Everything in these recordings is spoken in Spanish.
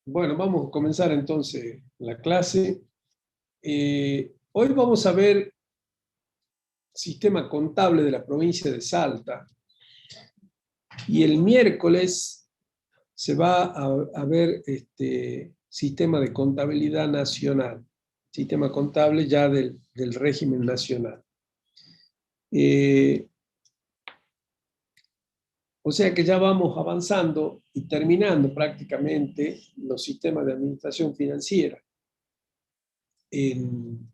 Bueno, vamos a comenzar entonces la clase. Hoy vamos a ver sistema contable de la provincia de Salta. Y el miércoles se va a ver sistema de contabilidad nacional, sistema contable ya del régimen nacional. O sea que ya vamos avanzando y terminando prácticamente los sistemas de administración financiera. Y en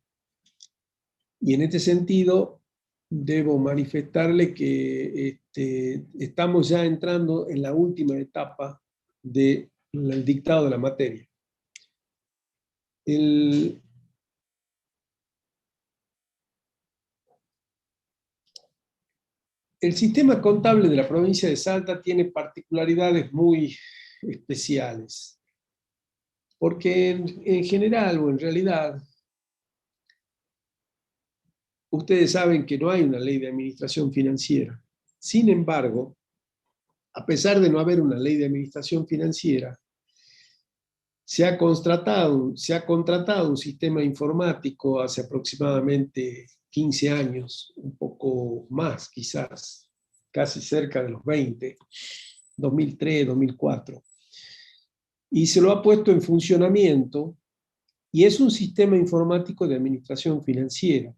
este sentido, debo manifestarle que estamos ya entrando en la última etapa del dictado de la materia. El sistema contable de la provincia de Salta tiene particularidades muy especiales, porque en general o en realidad, ustedes saben que no hay una ley de administración financiera. Sin embargo, a pesar de no haber una ley de administración financiera, se ha contratado un sistema informático hace aproximadamente 15 años, un poco más quizás, casi cerca de los 20, 2003, 2004. Y se lo ha puesto en funcionamiento y es un sistema informático de administración financiera.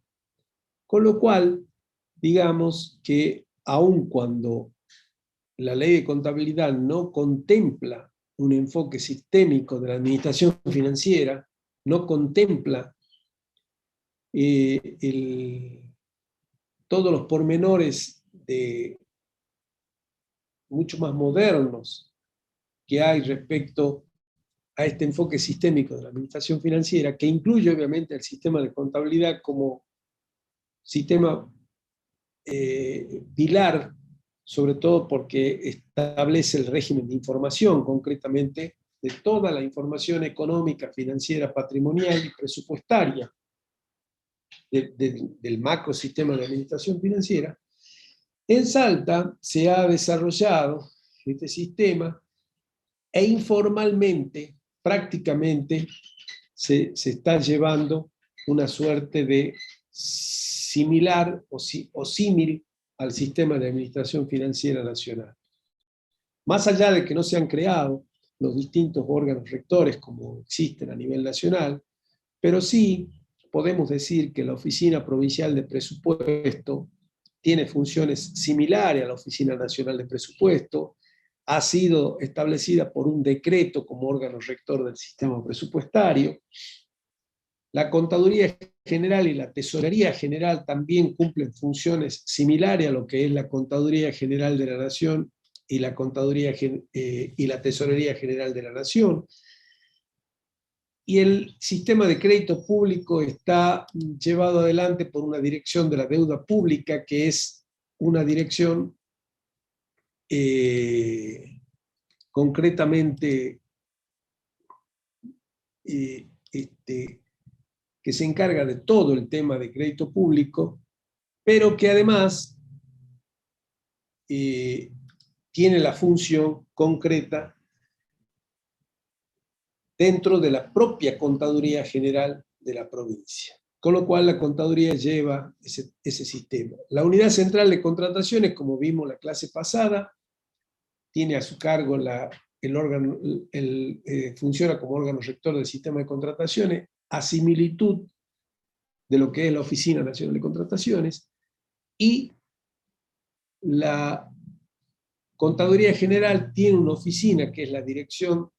Con lo cual, digamos que aun cuando la ley de contabilidad no contempla un enfoque sistémico de la administración financiera, no contempla todos los pormenores mucho más modernos que hay respecto a este enfoque sistémico de la administración financiera, que incluye obviamente el sistema de contabilidad como sistema pilar, sobre todo porque establece el régimen de información, concretamente, de toda la información económica, financiera, patrimonial y presupuestaria del macrosistema de administración financiera. En Salta se ha desarrollado este sistema e informalmente, prácticamente, se está llevando una suerte de similar o símil al sistema de administración financiera nacional. Más allá de que no se han creado los distintos órganos rectores como existen a nivel nacional, pero sí podemos decir que la Oficina Provincial de Presupuesto tiene funciones similares a la Oficina Nacional de Presupuesto, ha sido establecida por un decreto como órgano rector del sistema presupuestario. La Contaduría General y la Tesorería General también cumplen funciones similares a lo que es la Contaduría General de la Nación y la Tesorería General de la Nación. Y el sistema de crédito público está llevado adelante por una dirección de la deuda pública, que es una dirección concretamente que se encarga de todo el tema de crédito público, pero que además tiene la función concreta dentro de la propia Contaduría General de la provincia. Con lo cual la Contaduría lleva ese sistema. La Unidad Central de Contrataciones, como vimos la clase pasada, tiene a su cargo funciona como órgano rector del sistema de contrataciones, a similitud de lo que es la Oficina Nacional de Contrataciones, y la Contaduría General tiene una oficina que es la Dirección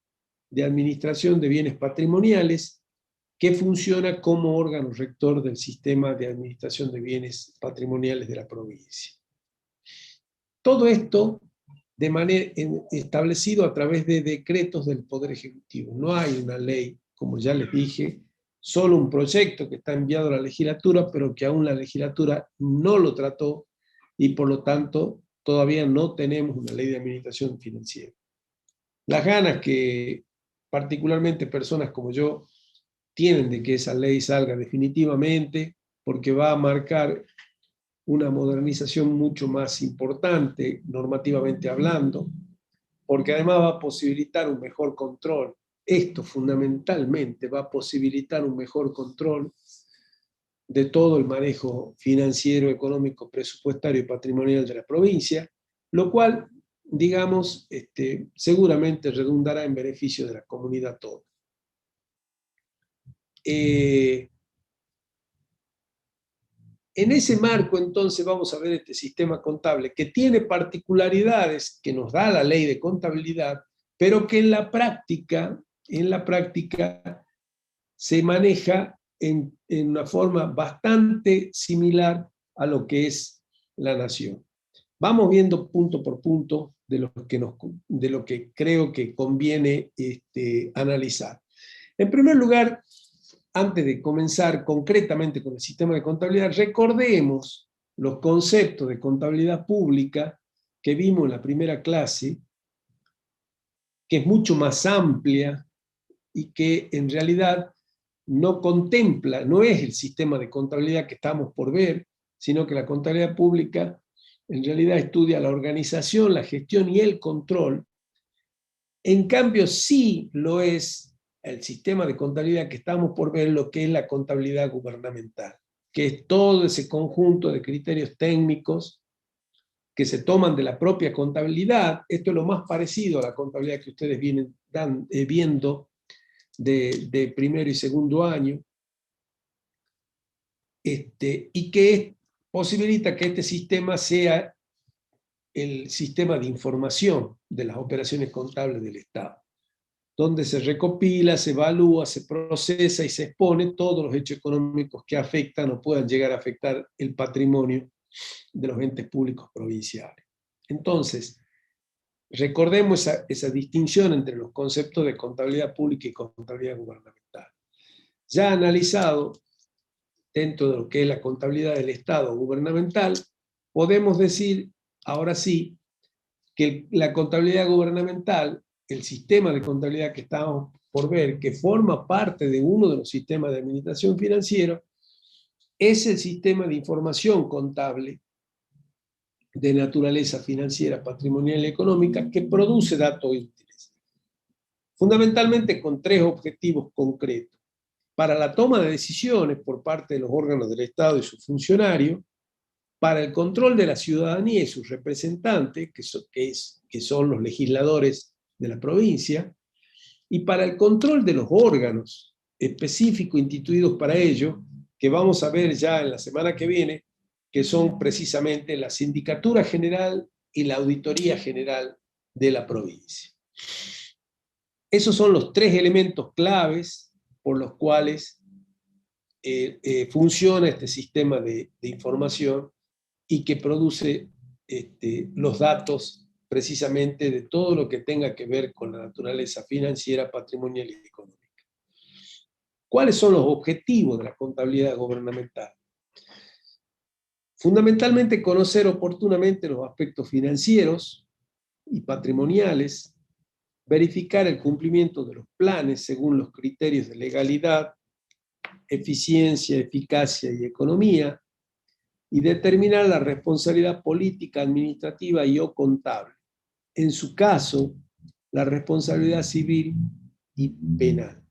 de Administración de Bienes Patrimoniales, que funciona como órgano rector del sistema de administración de bienes patrimoniales de la provincia. Todo esto de manera establecido a través de decretos del Poder Ejecutivo. No hay una ley, como ya les dije, solo un proyecto que está enviado a la legislatura, pero que aún la legislatura no lo trató y por lo tanto todavía no tenemos una ley de administración financiera. Las ganas que particularmente personas como yo tienen de que esa ley salga definitivamente, porque va a marcar una modernización mucho más importante, normativamente hablando, porque además va a posibilitar un mejor control. Esto fundamentalmente va a posibilitar un mejor control de todo el manejo financiero, económico, presupuestario y patrimonial de la provincia, lo cual, digamos, seguramente redundará en beneficio de la comunidad toda. En ese marco, entonces, vamos a ver este sistema contable que tiene particularidades que nos da la ley de contabilidad, pero que en la práctica se maneja en una forma bastante similar a lo que es la nación. Vamos viendo punto por punto de lo que creo que conviene analizar. En primer lugar, antes de comenzar concretamente con el sistema de contabilidad, recordemos los conceptos de contabilidad pública que vimos en la primera clase, que es mucho más amplia y que en realidad no contempla, no es el sistema de contabilidad que estamos por ver, sino que la contabilidad pública en realidad estudia la organización, la gestión y el control. En cambio, sí lo es el sistema de contabilidad que estamos por ver, lo que es la contabilidad gubernamental, que es todo ese conjunto de criterios técnicos que se toman de la propia contabilidad. Esto es lo más parecido a la contabilidad que ustedes vienen viendo de primero y segundo año, y que posibilita que este sistema sea el sistema de información de las operaciones contables del Estado, donde se recopila, se evalúa, se procesa y se expone todos los hechos económicos que afectan o puedan llegar a afectar el patrimonio de los entes públicos provinciales. Entonces, recordemos esa distinción entre los conceptos de contabilidad pública y contabilidad gubernamental. Ya analizado dentro de lo que es la contabilidad del Estado gubernamental, podemos decir, ahora sí, que la contabilidad gubernamental, el sistema de contabilidad que estamos por ver, que forma parte de uno de los sistemas de administración financiera, es el sistema de información contable de naturaleza financiera, patrimonial y económica que produce datos útiles, fundamentalmente con tres objetivos concretos: para la toma de decisiones por parte de los órganos del Estado y sus funcionarios, para el control de la ciudadanía y sus representantes, que son los legisladores de la provincia, y para el control de los órganos específicos instituidos para ello, que vamos a ver ya en la semana que viene, que son precisamente la Sindicatura General y la Auditoría General de la provincia. Esos son los tres elementos claves por los cuales funciona este sistema de información y que produce los datos precisamente de todo lo que tenga que ver con la naturaleza financiera, patrimonial y económica. ¿Cuáles son los objetivos de la contabilidad gubernamental? Fundamentalmente, conocer oportunamente los aspectos financieros y patrimoniales, verificar el cumplimiento de los planes según los criterios de legalidad, eficiencia, eficacia y economía, y determinar la responsabilidad política, administrativa y o contable. En su caso, la responsabilidad civil y penal.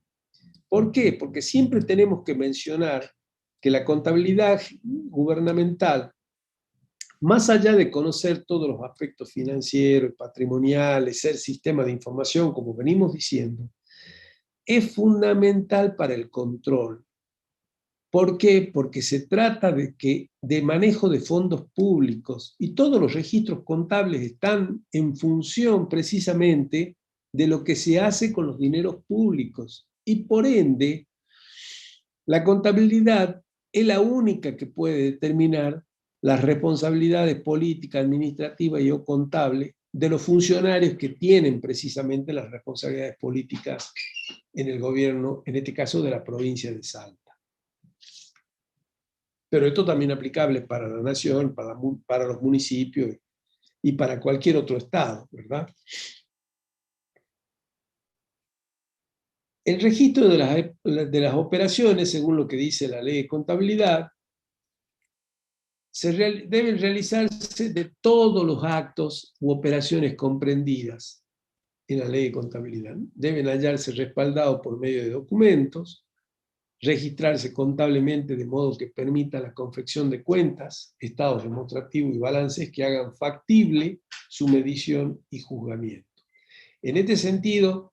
¿Por qué? Porque siempre tenemos que mencionar que la contabilidad gubernamental, más allá de conocer todos los aspectos financieros, patrimoniales, ser sistema de información, como venimos diciendo, es fundamental para el control. ¿Por qué? Porque se trata de manejo de fondos públicos y todos los registros contables están en función precisamente de lo que se hace con los dineros públicos. Y por ende, la contabilidad es la única que puede determinar las responsabilidades políticas, administrativas y o contables de los funcionarios que tienen precisamente las responsabilidades políticas en el gobierno, en este caso de la provincia de Salta. Pero esto también es aplicable para la nación, para los municipios y para cualquier otro estado, ¿verdad? El registro de las operaciones, según lo que dice la ley de contabilidad, deben realizarse de todos los actos u operaciones comprendidas en la ley de contabilidad. Deben hallarse respaldados por medio de documentos, registrarse contablemente de modo que permita la confección de cuentas, estados demostrativos y balances que hagan factible su medición y juzgamiento. En este sentido,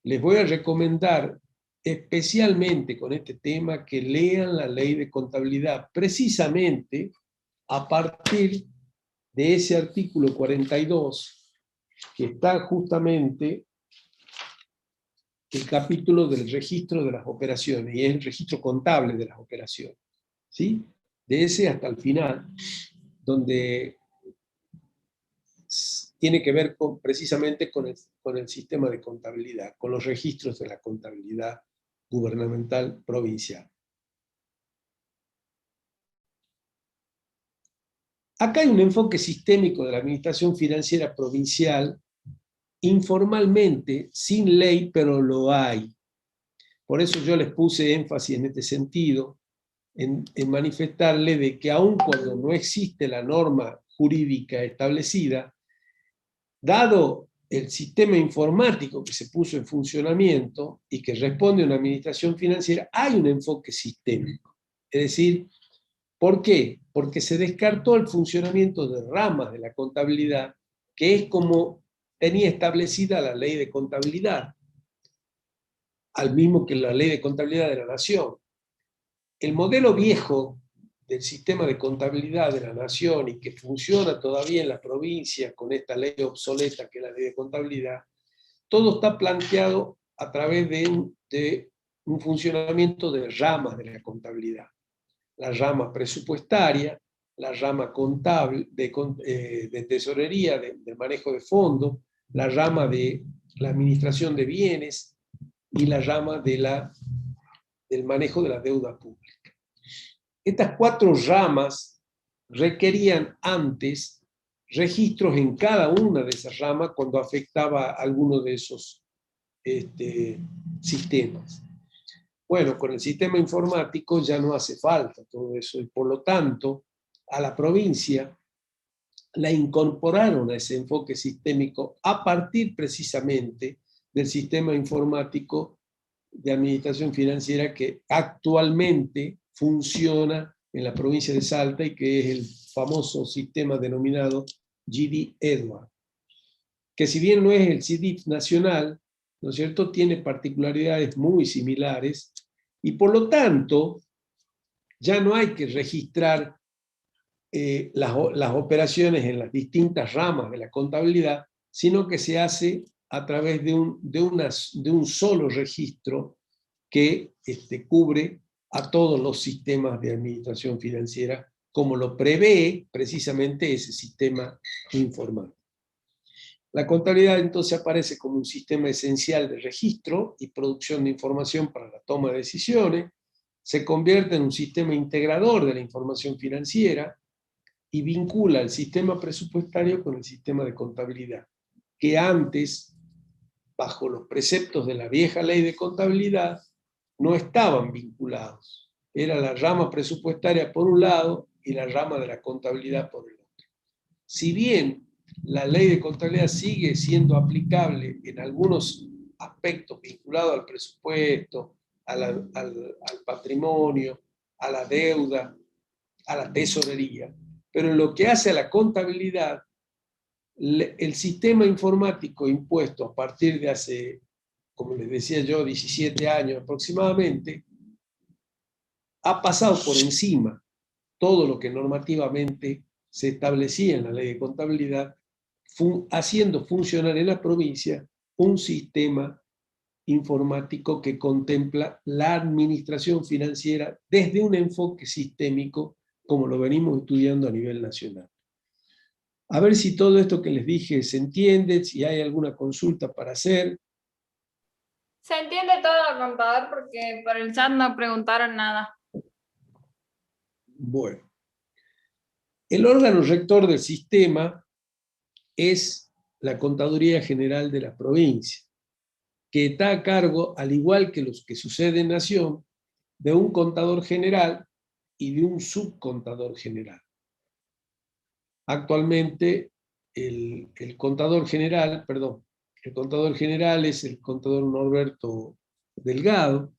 les voy a recomendar especialmente con este tema que lean la ley de contabilidad, precisamente a partir de ese artículo 42, que está justamente el capítulo del registro de las operaciones, y es el registro contable de las operaciones, ¿sí? De ese hasta el final, donde tiene que ver precisamente con el sistema de contabilidad, con los registros de la contabilidad gubernamental provincial. Acá hay un enfoque sistémico de la administración financiera provincial, informalmente, sin ley, pero lo hay. Por eso yo les puse énfasis en este sentido, en manifestarle de que aun cuando no existe la norma jurídica establecida, dado el sistema informático que se puso en funcionamiento y que responde a una administración financiera, hay un enfoque sistémico. Es decir, ¿por qué? Porque se descartó el funcionamiento de ramas de la contabilidad, que es como tenía establecida la ley de contabilidad, al mismo que la ley de contabilidad de la nación. El modelo viejo del sistema de contabilidad de la nación y que funciona todavía en la provincia con esta ley obsoleta que es la ley de contabilidad, todo está planteado a través de un funcionamiento de ramas de la contabilidad. La rama presupuestaria, la rama contable, de tesorería, de manejo de fondos, la rama de la administración de bienes y la rama del manejo de la deuda pública. Estas 4 ramas requerían antes registros en cada una de esas ramas cuando afectaba a alguno de esos sistemas. Bueno, con el sistema informático ya no hace falta todo eso y por lo tanto a la provincia la incorporaron a ese enfoque sistémico a partir precisamente del sistema informático de administración financiera que actualmente funciona en la provincia de Salta y que es el famoso sistema denominado GD Edward, que si bien no es el CDIF nacional, ¿no es cierto?, tiene particularidades muy similares y por lo tanto ya no hay que registrar las operaciones en las distintas ramas de la contabilidad, sino que se hace a través de un solo registro que cubre a todos los sistemas de administración financiera, como lo prevé precisamente ese sistema informático. La contabilidad entonces aparece como un sistema esencial de registro y producción de información para la toma de decisiones, se convierte en un sistema integrador de la información financiera y vincula el sistema presupuestario con el sistema de contabilidad, que antes, bajo los preceptos de la vieja ley de contabilidad, no estaban vinculados. Era la rama presupuestaria por un lado y la rama de la contabilidad por el otro. Si bien la ley de contabilidad sigue siendo aplicable en algunos aspectos vinculados al presupuesto, al patrimonio, a la deuda, a la tesorería, pero en lo que hace a la contabilidad, el sistema informático impuesto a partir de hace, como les decía yo, 17 años aproximadamente, ha pasado por encima todo lo que normativamente se establecía en la ley de contabilidad, haciendo funcionar en la provincia un sistema informático que contempla la administración financiera desde un enfoque sistémico, como lo venimos estudiando a nivel nacional. A ver si todo esto que les dije se entiende, si hay alguna consulta para hacer. Se entiende todo, contador, porque por el chat no preguntaron nada. Bueno. El órgano rector del sistema es la Contaduría General de la provincia, que está a cargo, al igual que los que sucede en Nación, de un contador general y de un subcontador general. Actualmente el contador general es el contador Norberto Delgado,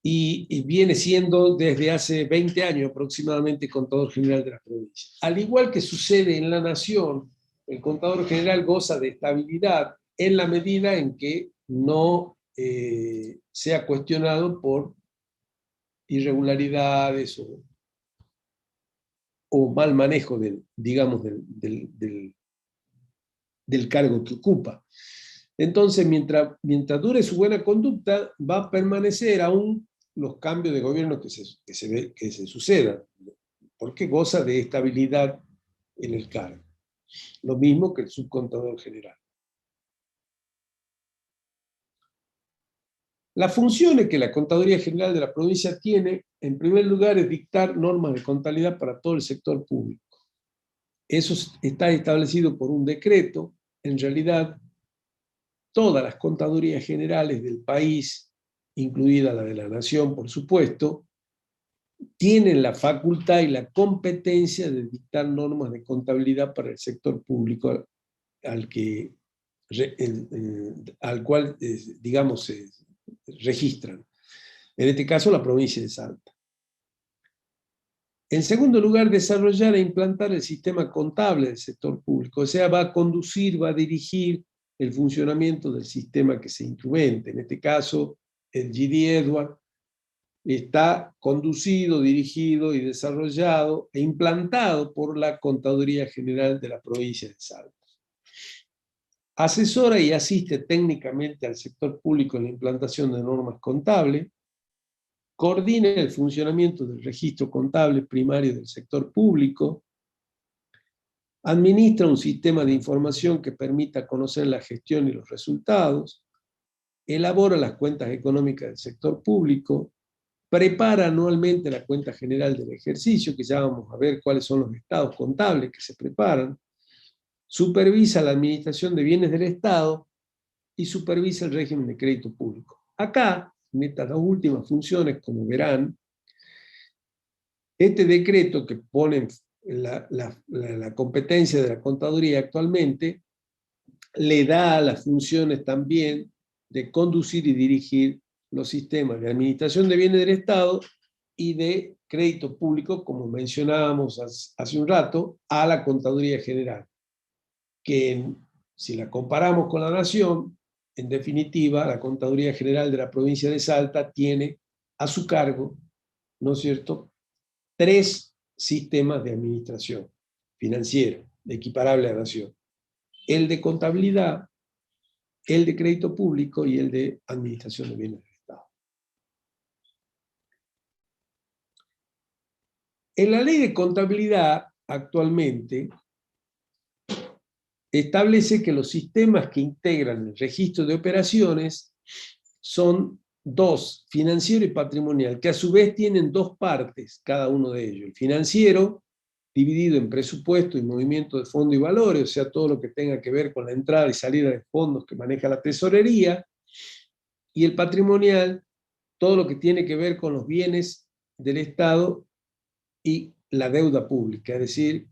y viene siendo desde hace 20 años aproximadamente contador general de la provincia. Al igual que sucede en la Nación, el contador general goza de estabilidad en la medida en que no sea cuestionado por irregularidades o mal manejo digamos, del cargo que ocupa. Entonces, mientras dure su buena conducta, va a permanecer aún los cambios de gobierno que se sucedan, porque goza de estabilidad en el cargo. Lo mismo que el subcontador general. Las funciones que la Contaduría General de la provincia tiene, en primer lugar, es dictar normas de contabilidad para todo el sector público. Eso está establecido por un decreto. En realidad, todas las contadurías generales del país, incluida la de la Nación, por supuesto, tienen la facultad y la competencia de dictar normas de contabilidad para el sector público al cual, digamos, se registran. En este caso, la provincia de Salta. En segundo lugar, desarrollar e implantar el sistema contable del sector público, o sea, va a conducir, va a dirigir el funcionamiento del sistema que se instrumente. En este caso, el GD Edward está conducido, dirigido y desarrollado e implantado por la Contaduría General de la provincia de Salta. Asesora y asiste técnicamente al sector público en la implantación de normas contables, coordina el funcionamiento del registro contable primario del sector público, administra un sistema de información que permita conocer la gestión y los resultados, elabora las cuentas económicas del sector público, prepara anualmente la cuenta general del ejercicio, que ya vamos a ver cuáles son los estados contables que se preparan, supervisa la administración de bienes del Estado y supervisa el régimen de crédito público. Acá, en estas dos últimas funciones, como verán, este decreto que pone la competencia de la contaduría actualmente, le da las funciones también de conducir y dirigir los sistemas de administración de bienes del Estado y de crédito público, como mencionábamos hace un rato, a la Contaduría General, que si la comparamos con la Nación, en definitiva, la Contaduría General de la provincia de Salta tiene a su cargo, ¿no es cierto?, 3 sistemas de administración financiera, equiparable a la Nación: el de contabilidad, el de crédito público y el de administración de bienes del Estado. En la ley de contabilidad, actualmente, establece que los sistemas que integran el registro de operaciones son 2, financiero y patrimonial, que a su vez tienen 2 partes, cada uno de ellos. El financiero, dividido en presupuesto y movimiento de fondos y valores, o sea, todo lo que tenga que ver con la entrada y salida de fondos que maneja la tesorería, y el patrimonial, todo lo que tiene que ver con los bienes del Estado y la deuda pública, es decir,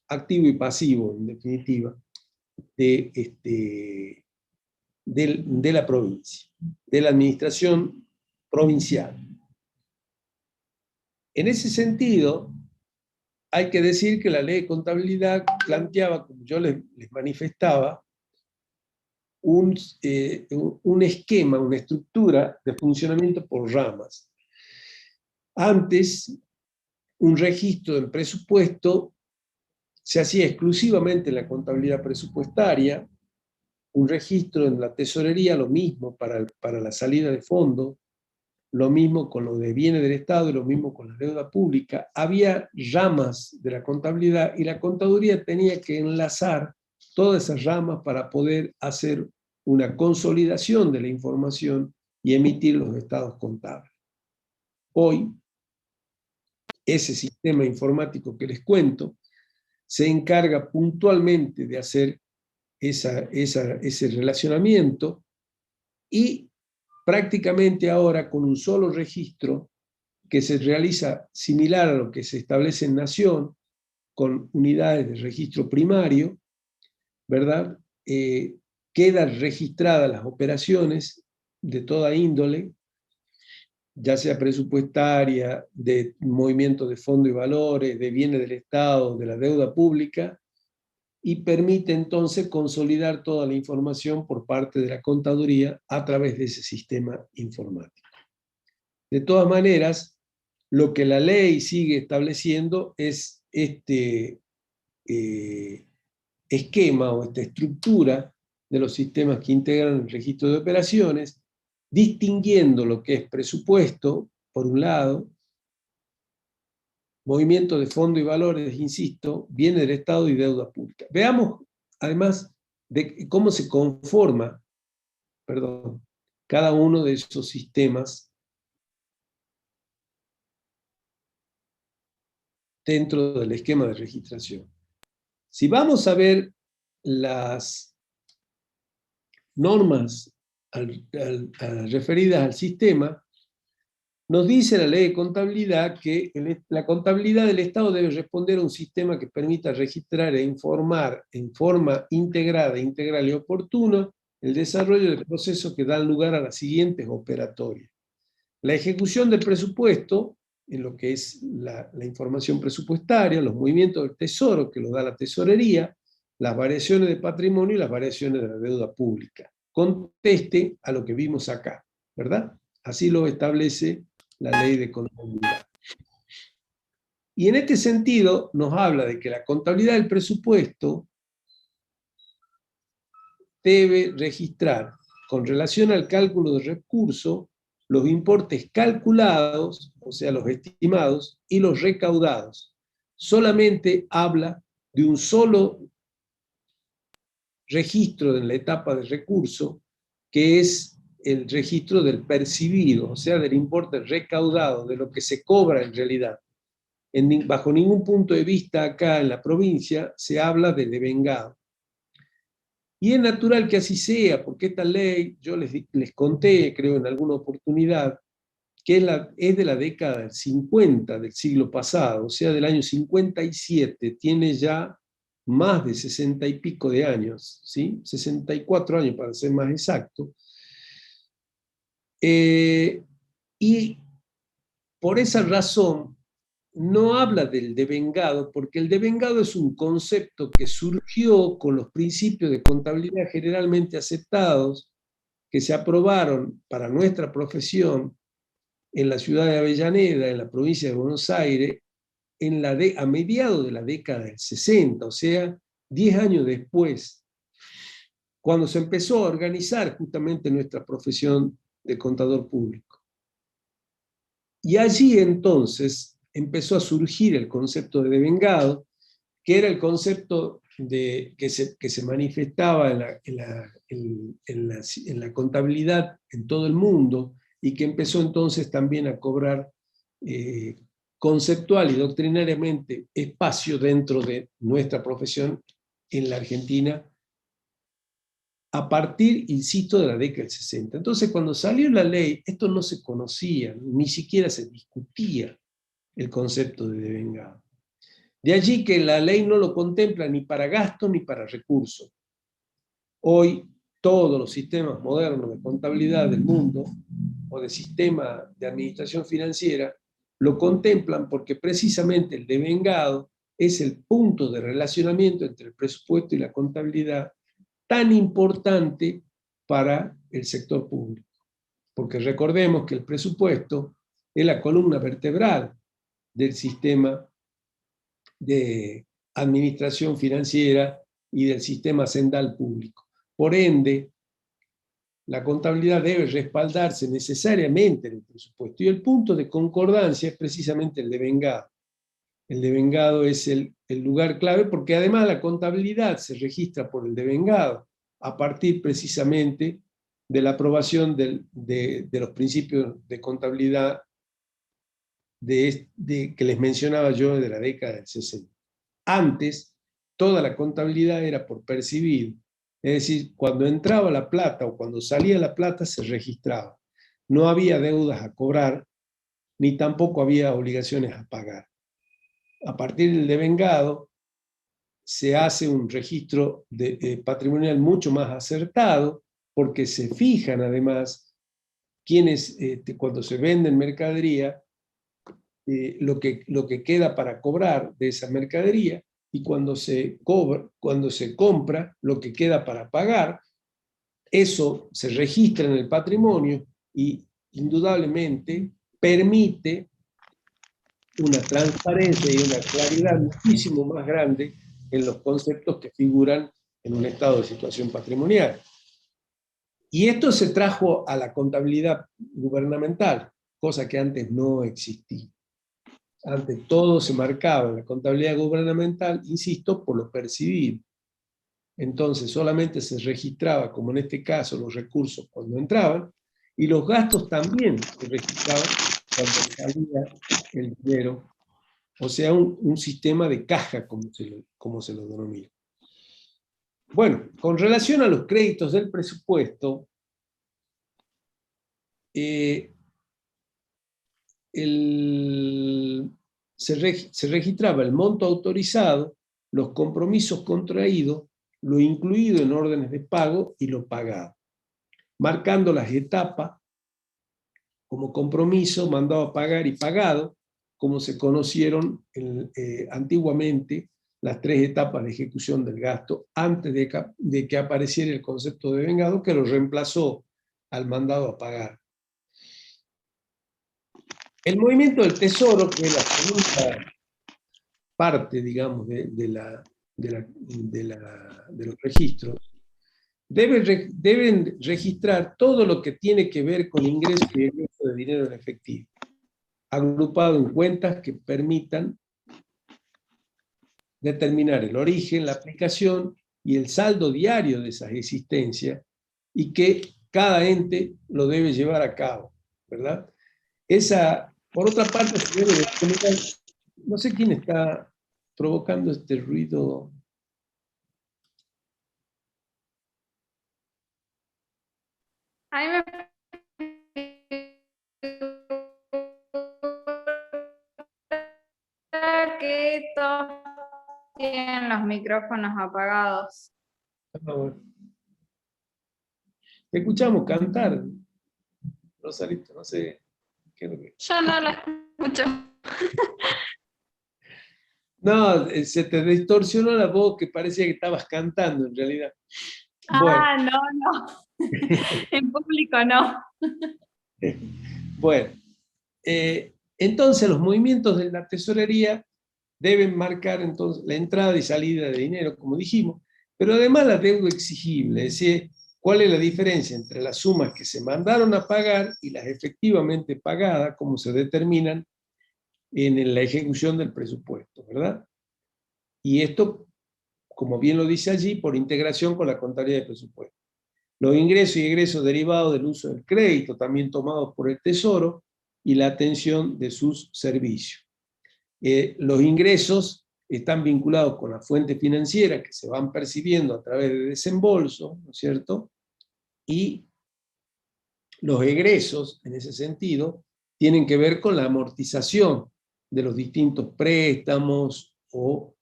activo y pasivo, en definitiva, de la provincia, de la administración provincial. En ese sentido, hay que decir que la ley de contabilidad planteaba, como yo les manifestaba, un esquema, una estructura de funcionamiento por ramas. Antes, un registro en presupuesto se hacía exclusivamente en la contabilidad presupuestaria, un registro en la tesorería, lo mismo para la salida de fondos, lo mismo con lo de bienes del Estado y lo mismo con la deuda pública. Había ramas de la contabilidad y la contaduría tenía que enlazar todas esas ramas para poder hacer una consolidación de la información y emitir los estados contables. Hoy, ese sistema informático que les cuento se encarga puntualmente de hacer ese relacionamiento, y prácticamente ahora con un solo registro que se realiza similar a lo que se establece en Nación, con unidades de registro primario, ¿verdad? Quedan registradas las operaciones de toda índole, ya sea presupuestaria, de movimiento de fondos y valores, de bienes del Estado, de la deuda pública, y permite entonces consolidar toda la información por parte de la contaduría a través de ese sistema informático. De todas maneras, lo que la ley sigue estableciendo es este esquema o esta estructura de los sistemas que integran el registro de operaciones, distinguiendo lo que es presupuesto, por un lado, movimiento de fondos y valores, insisto, bienes del Estado y deuda pública. Veamos, además, de cómo se conforma, cada uno de esos sistemas dentro del esquema de registración. Si vamos a ver las normas referidas al sistema, nos dice la ley de contabilidad que la contabilidad del Estado debe responder a un sistema que permita registrar e informar en forma integrada, integral y oportuna el desarrollo de procesos que dan lugar a las siguientes operatorias. La ejecución del presupuesto, en lo que es la información presupuestaria, los movimientos del tesoro que lo da la tesorería, las variaciones de patrimonio y las variaciones de la deuda pública. Conteste a lo que vimos acá, ¿verdad? Así lo establece la ley de contabilidad. Y en este sentido nos habla de que la contabilidad del presupuesto debe registrar, con relación al cálculo de recursos, los importes calculados, o sea, los estimados, y los recaudados. Solamente habla de un solo registro en la etapa de recurso, que es el registro del percibido, o sea, del importe recaudado, de lo que se cobra en realidad. Bajo ningún punto de vista acá en la provincia se habla de devengado. Y es natural que así sea, porque esta ley, yo les conté, creo en alguna oportunidad, que es de la década del 50 del siglo pasado, o sea, del año 57, tiene ya más de 60 y pico de años, ¿sí? 64 años para ser más exacto. Y por esa razón no habla del devengado, porque el devengado es un concepto que surgió con los principios de contabilidad generalmente aceptados, que se aprobaron para nuestra profesión en la ciudad de Avellaneda, en la provincia de Buenos Aires, a mediados de la década del 60, o sea, 10 años después, cuando se empezó a organizar justamente nuestra profesión de contador público. Y allí entonces empezó a surgir el concepto de devengado, que era el concepto que se manifestaba en la contabilidad en todo el mundo, y que empezó entonces también a cobrar conceptual y doctrinariamente espacio dentro de nuestra profesión en la Argentina a partir, insisto, de la década del 60. Entonces, cuando salió la ley, esto no se conocía, ni siquiera se discutía el concepto de devengado. De allí que la ley no lo contempla ni para gasto ni para recursos. Hoy, todos los sistemas modernos de contabilidad del mundo, o de sistema de administración financiera, lo contemplan porque precisamente el devengado es el punto de relacionamiento entre el presupuesto y la contabilidad tan importante para el sector público. Porque recordemos que el presupuesto es la columna vertebral del sistema de administración financiera y del sistema hacendal público. Por ende, la contabilidad debe respaldarse necesariamente en el presupuesto. Y el punto de concordancia es precisamente el devengado. El devengado es el lugar clave porque además la contabilidad se registra por el devengado a partir precisamente de la aprobación de los principios de contabilidad que les mencionaba yo de la década del 60. Antes, toda la contabilidad era por percibido. Es decir, cuando entraba la plata o cuando salía la plata se registraba. No había deudas a cobrar, ni tampoco había obligaciones a pagar. a partir del devengado, se hace un registro patrimonial mucho más acertado, porque se fijan además quienes, cuando se venden mercadería, lo que queda para cobrar de esa mercadería, y cuando se compra, lo que queda para pagar. Eso se registra en el patrimonio y indudablemente permite una transparencia y una claridad muchísimo más grande en los conceptos que figuran en un estado de situación patrimonial. Y esto se trajo a la contabilidad gubernamental, cosa que antes no existía. Antes todo se marcaba en la contabilidad gubernamental, insisto, por lo percibido. Entonces solamente se registraba, como en este caso, los recursos cuando entraban, y los gastos también se registraban cuando salía el dinero. O sea, un sistema de caja, como se lo denomina. Bueno, con relación a los créditos del presupuesto, se registraba el monto autorizado, los compromisos contraídos, lo incluido en órdenes de pago y lo pagado, marcando las etapas como compromiso, mandado a pagar y pagado, como se conocieron antiguamente las 3 etapas de ejecución del gasto, antes de que apareciera el concepto de devengado, que lo reemplazó al mandado a pagar. El movimiento del tesoro, que es la segunda parte, digamos, de los registros, deben registrar todo lo que tiene que ver con ingreso y egreso de dinero en efectivo, agrupado en cuentas que permitan determinar el origen, la aplicación y el saldo diario de esas existencias, y que cada ente lo debe llevar a cabo, ¿verdad? Por otra parte, se debe determinar, no sé quién está provocando este ruido. A mí me parece que todos tienen los micrófonos apagados. Te escuchamos cantar, Rosarito, no sé qué es lo que... Yo no lo escucho. No, se te distorsionó la voz, que parecía que estabas cantando en realidad. Bueno. Ah, no. En público no. Bueno, entonces los movimientos de la tesorería deben marcar entonces la entrada y salida de dinero, como dijimos, pero además la deuda exigible, es decir, cuál es la diferencia entre las sumas que se mandaron a pagar y las efectivamente pagadas, como se determinan en la ejecución del presupuesto, ¿verdad? Y esto, como bien lo dice allí, por integración con la contabilidad de presupuesto. Los ingresos y egresos derivados del uso del crédito, también tomados por el Tesoro, y la atención de sus servicios. Los ingresos están vinculados con las fuentes financieras que se van percibiendo a través de desembolso, ¿no es cierto? Y los egresos, en ese sentido, tienen que ver con la amortización de los distintos préstamos o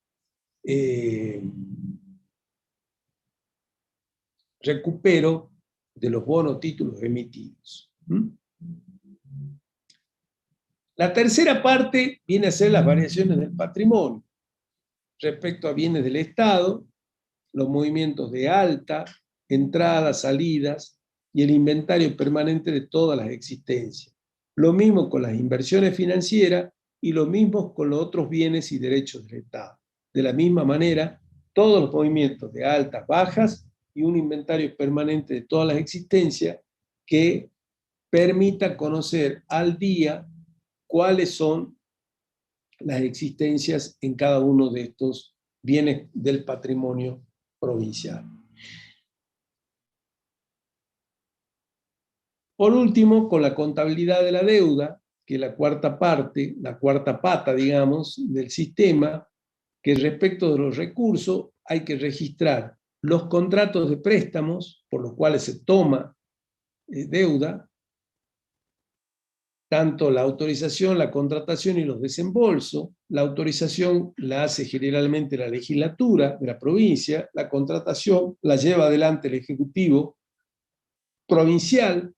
recupero de los bonos títulos emitidos. La tercera parte viene a ser las variaciones del patrimonio respecto a bienes del Estado, los movimientos de alta, entradas, salidas y el inventario permanente de todas las existencias. Lo mismo con las inversiones financieras y lo mismo con los otros bienes y derechos del Estado. De la misma manera, todos los movimientos de altas, bajas y un inventario permanente de todas las existencias que permita conocer al día cuáles son las existencias en cada uno de estos bienes del patrimonio provincial. Por último, con la contabilidad de la deuda, que es la cuarta parte, la cuarta pata, digamos, del sistema, que respecto de los recursos hay que registrar los contratos de préstamos por los cuales se toma deuda, tanto la autorización, la contratación y los desembolsos. La autorización la hace generalmente la legislatura de la provincia, la contratación la lleva adelante el Ejecutivo provincial,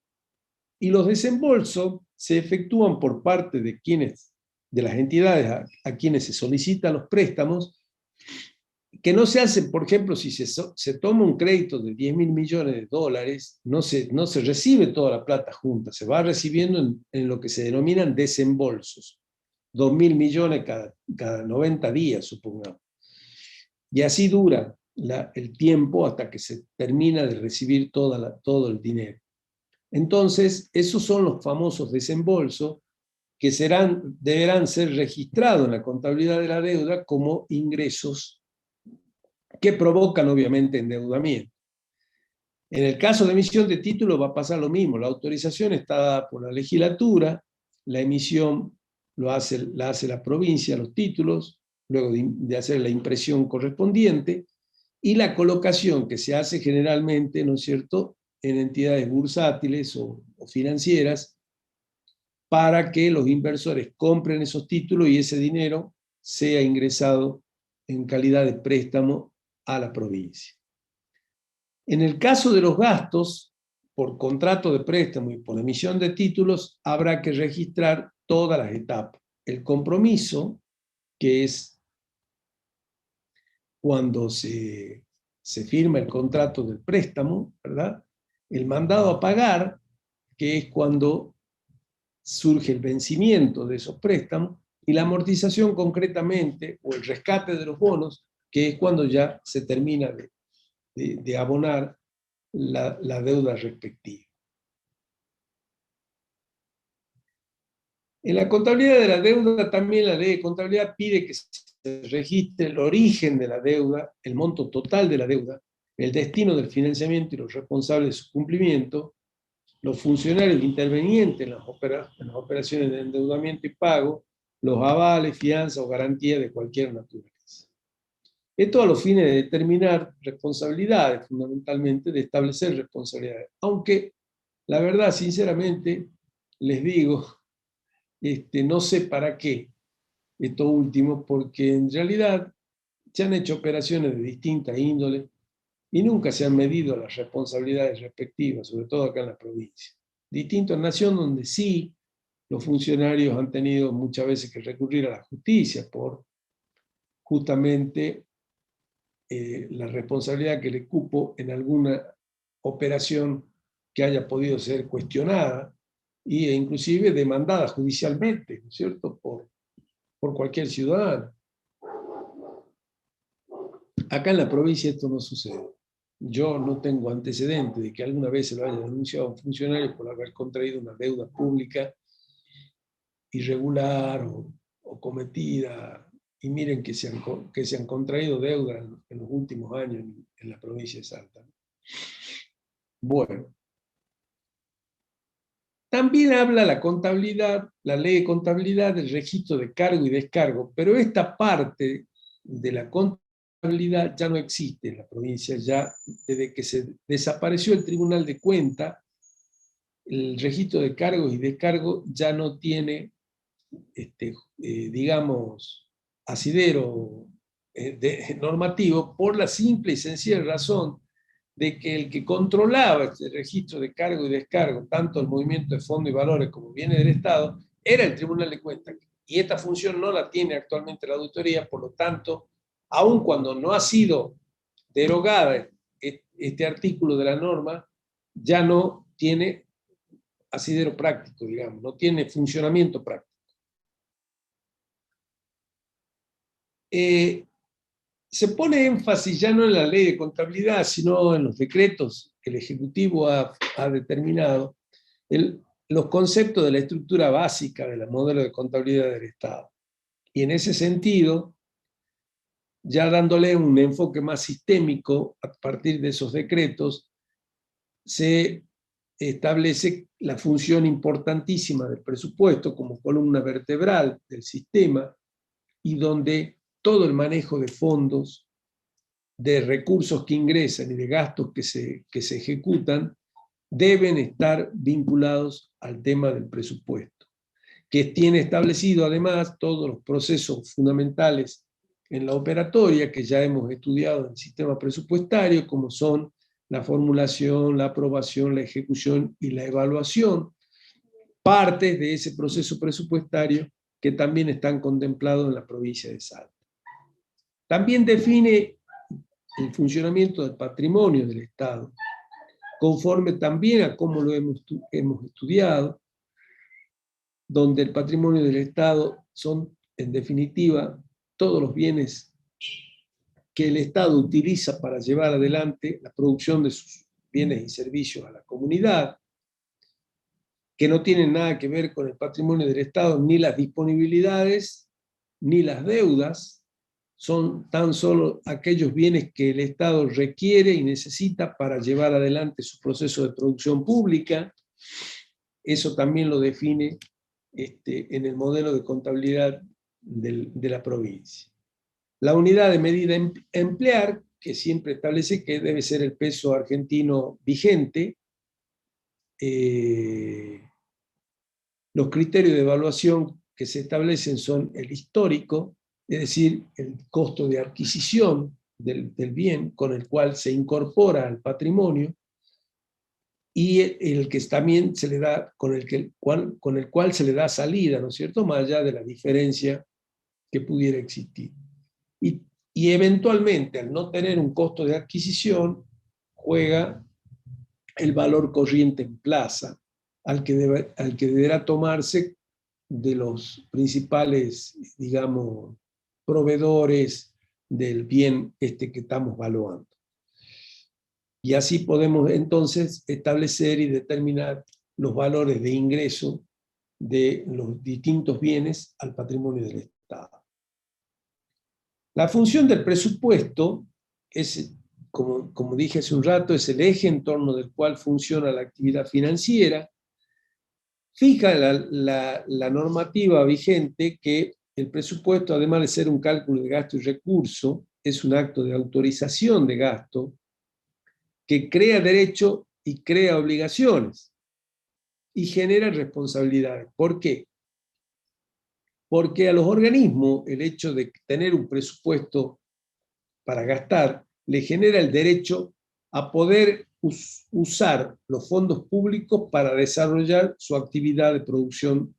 y los desembolsos se efectúan por parte de las entidades a quienes se solicitan los préstamos, que no se hacen, por ejemplo, si se toma un crédito de 10.000 millones de dólares, no se recibe toda la plata junta, se va recibiendo en lo que se denominan desembolsos, 2.000 millones cada 90 días, supongamos. Y así dura el tiempo hasta que se termina de recibir todo el dinero. Entonces, esos son los famosos desembolsos que deberán ser registrados en la contabilidad de la deuda como ingresos que provocan obviamente endeudamiento. En el caso de emisión de títulos va a pasar lo mismo. La autorización está dada por la legislatura, la emisión la hace la provincia, los títulos, luego de hacer la impresión correspondiente, y la colocación que se hace generalmente, ¿no es cierto?, en entidades bursátiles o financieras, para que los inversores compren esos títulos y ese dinero sea ingresado en calidad de préstamo a la provincia. En el caso de los gastos, por contrato de préstamo y por emisión de títulos, habrá que registrar todas las etapas. El compromiso, que es cuando se firma el contrato del préstamo, ¿verdad? El mandado a pagar, que es cuando surge el vencimiento de esos préstamos, y la amortización concretamente, o el rescate de los bonos, que es cuando ya se termina de abonar la deuda respectiva. En la contabilidad de la deuda, también la ley de contabilidad pide que se registre el origen de la deuda, el monto total de la deuda, el destino del financiamiento y los responsables de su cumplimiento, los funcionarios intervenientes en las operaciones de endeudamiento y pago, los avales, fianzas o garantías de cualquier naturaleza. Esto a los fines de determinar responsabilidades, fundamentalmente, de establecer responsabilidades. Aunque, la verdad, sinceramente, les digo, no sé para qué esto último, porque en realidad se han hecho operaciones de distinta índole y nunca se han medido las responsabilidades respectivas, sobre todo acá en la provincia. Distinto en Nación, donde sí los funcionarios han tenido muchas veces que recurrir a la justicia por justamente la responsabilidad que le cupo en alguna operación que haya podido ser cuestionada e inclusive demandada judicialmente, ¿no es cierto?, por cualquier ciudadano. Acá en la provincia esto no sucede. Yo no tengo antecedentes de que alguna vez se lo haya denunciado a un funcionario por haber contraído una deuda pública irregular o cometida. Y miren que se han contraído deudas en los últimos años en la provincia de Salta. Bueno. También habla la contabilidad, la ley de contabilidad, del registro de cargo y descargo, pero esta parte de la contabilidad ya no existe en la provincia. Ya desde que se desapareció el Tribunal de Cuentas, el registro de cargos y descargos ya no tiene, digamos, asidero normativo, por la simple y sencilla razón de que el que controlaba este registro de cargo y descargo, tanto el movimiento de fondos y valores como bienes del Estado, era el Tribunal de Cuentas. Y esta función no la tiene actualmente la auditoría, por lo tanto, aun cuando no ha sido derogada este artículo de la norma, ya no tiene asidero práctico, digamos, no tiene funcionamiento práctico. Se pone énfasis ya no en la ley de contabilidad, sino en los decretos que el Ejecutivo ha determinado, los conceptos de la estructura básica del modelo de contabilidad del Estado. Y en ese sentido, ya dándole un enfoque más sistémico a partir de esos decretos, se establece la función importantísima del presupuesto como columna vertebral del sistema, y donde todo el manejo de fondos, de recursos que ingresan y de gastos que se ejecutan, deben estar vinculados al tema del presupuesto. que tiene establecido además todos los procesos fundamentales en la operatoria que ya hemos estudiado en el sistema presupuestario, como son la formulación, la aprobación, la ejecución y la evaluación, partes de ese proceso presupuestario que también están contemplados en la provincia de Salta. También define el funcionamiento del patrimonio del Estado, conforme también a cómo lo hemos estudiado, donde el patrimonio del Estado son, en definitiva, todos los bienes que el Estado utiliza para llevar adelante la producción de sus bienes y servicios a la comunidad, que no tienen nada que ver con el patrimonio del Estado, ni las disponibilidades, ni las deudas, son tan solo aquellos bienes que el Estado requiere y necesita para llevar adelante su proceso de producción pública. Eso también lo define en el modelo de contabilidad de la provincia. La unidad de medida a emplear, que siempre establece que debe ser el peso argentino vigente. Los criterios de evaluación que se establecen son el histórico, es decir, el costo de adquisición del bien con el cual se incorpora al patrimonio, y el que también se le da, con el cual se le da salida, ¿no es cierto?, más allá de la diferencia que pudiera existir. Y eventualmente, al no tener un costo de adquisición, juega el valor corriente en plaza, al que deberá tomarse de los principales, digamos, proveedores del bien que estamos valuando. Y así podemos entonces establecer y determinar los valores de ingreso de los distintos bienes al patrimonio del Estado. La función del presupuesto es, como dije hace un rato, es el eje en torno del cual funciona la actividad financiera. Fija la normativa vigente que el presupuesto, además de ser un cálculo de gasto y recurso, es un acto de autorización de gasto que crea derecho y crea obligaciones y genera responsabilidades. ¿Por qué? Porque a los organismos el hecho de tener un presupuesto para gastar le genera el derecho a poder usar los fondos públicos para desarrollar su actividad de producción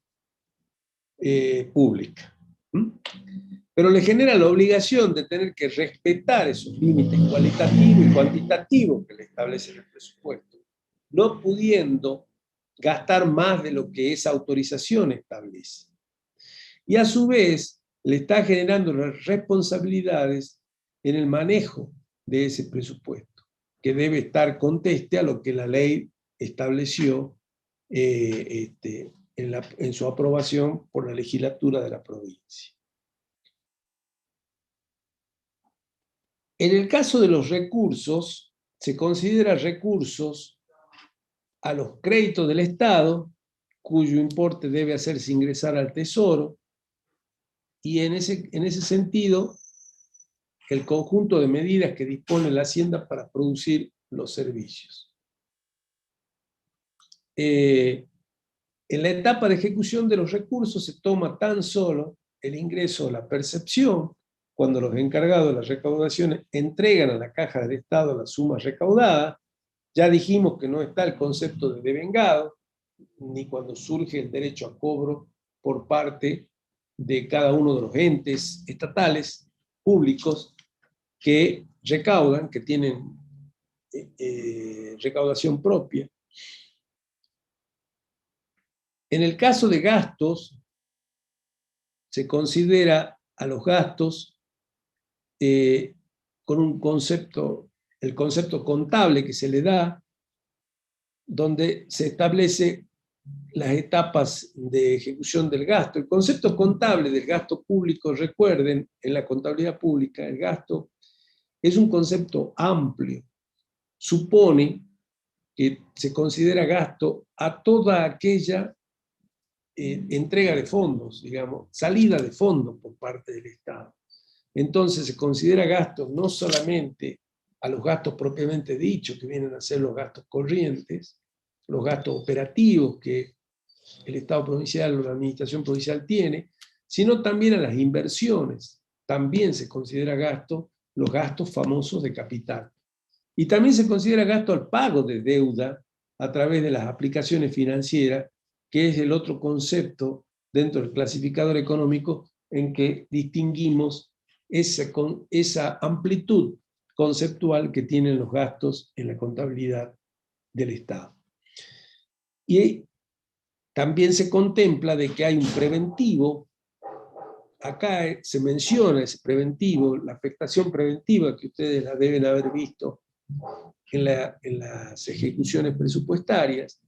pública. Pero le genera la obligación de tener que respetar esos límites cualitativos y cuantitativos que le establece el presupuesto, no pudiendo gastar más de lo que esa autorización establece. Y a su vez le está generando las responsabilidades en el manejo de ese presupuesto, que debe estar conteste a lo que la ley estableció en su aprobación por la legislatura de la provincia. En el caso de los recursos, se considera recursos a los créditos del Estado, cuyo importe debe hacerse ingresar al Tesoro, y en ese sentido, el conjunto de medidas que dispone la Hacienda para producir los servicios. En la etapa de ejecución de los recursos se toma tan solo el ingreso o la percepción, cuando los encargados de las recaudaciones entregan a la Caja del Estado la suma recaudada. Ya dijimos que no está el concepto de devengado, ni cuando surge el derecho a cobro por parte de cada uno de los entes estatales, públicos, que recaudan, que tienen recaudación propia. En el caso de gastos, se considera a los gastos con un concepto, el concepto contable que se le da, donde se establece las etapas de ejecución del gasto. El concepto contable del gasto público, recuerden, en la contabilidad pública, el gasto es un concepto amplio. Supone que se considera gasto a toda aquella entrega de fondos, digamos, salida de fondos por parte del Estado. Entonces se considera gasto no solamente a los gastos propiamente dichos, que vienen a ser los gastos corrientes, los gastos operativos que el Estado provincial o la administración provincial tiene, sino también a las inversiones. También se considera gasto los gastos famosos de capital. Y también se considera gasto al pago de deuda a través de las aplicaciones financieras, que es el otro concepto dentro del clasificador económico en que distinguimos esa amplitud conceptual que tienen los gastos en la contabilidad del Estado. Y también se contempla de que hay un preventivo. Acá se menciona ese preventivo, la afectación preventiva, que ustedes la deben haber visto en las ejecuciones presupuestarias,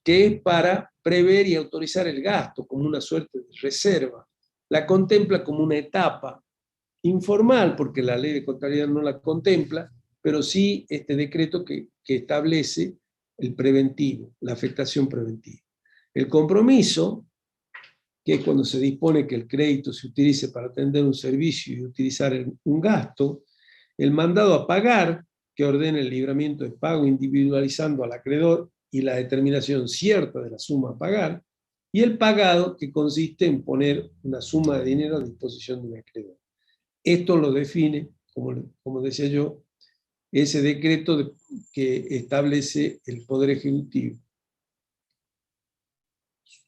que es para prever y autorizar el gasto como una suerte de reserva. La contempla como una etapa informal, porque la ley de contabilidad no la contempla, pero sí este decreto que establece el preventivo, la afectación preventiva. El compromiso, que es cuando se dispone que el crédito se utilice para atender un servicio y utilizar un gasto, el mandado a pagar, que ordena el libramiento de pago individualizando al acreedor y la determinación cierta de la suma a pagar, y el pagado, que consiste en poner una suma de dinero a disposición de un acreedor. Esto lo define, como decía yo, ese decreto que establece el Poder Ejecutivo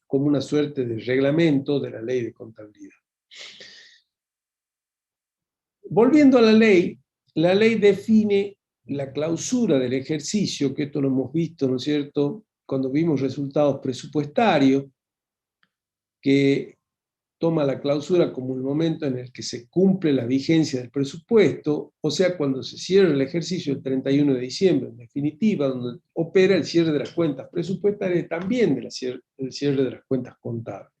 como una suerte de reglamento de la ley de contabilidad. Volviendo a la ley define la clausura del ejercicio, que esto lo hemos visto, ¿no es cierto?, cuando vimos resultados presupuestarios, que toma la clausura como el momento en el que se cumple la vigencia del presupuesto, o sea, cuando se cierra el ejercicio el 31 de diciembre, en definitiva, donde opera el cierre de las cuentas presupuestarias y también el cierre de las cuentas contables.